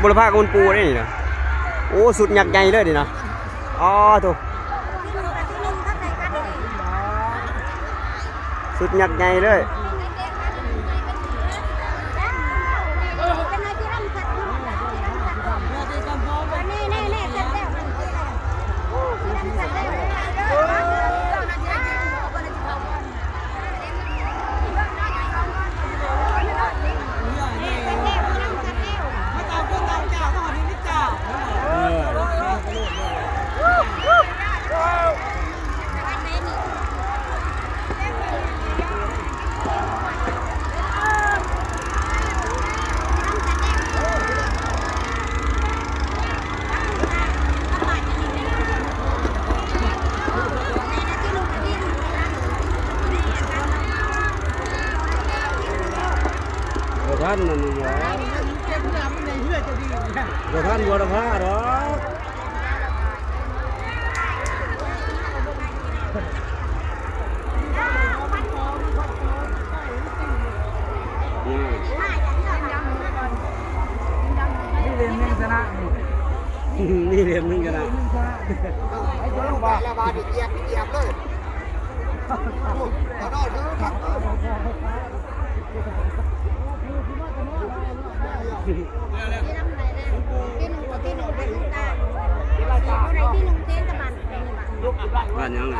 บุรพากับคุณปูได้นี่นะโอ้สุดยักษ์ใหญ่เลยดินะอ๋อถูกสุดยักษ์ใหญ่เลยท่านนั่นนี่เหรอเดี๋ยวท่านบัวตะพาหรอนี่เรียนมึงชนะนี่เรียนมึงชนะไอ้ตัวลูกบาแล้วบาดิเหยียบเลยตอนนั้นถือถังบ้านยังไง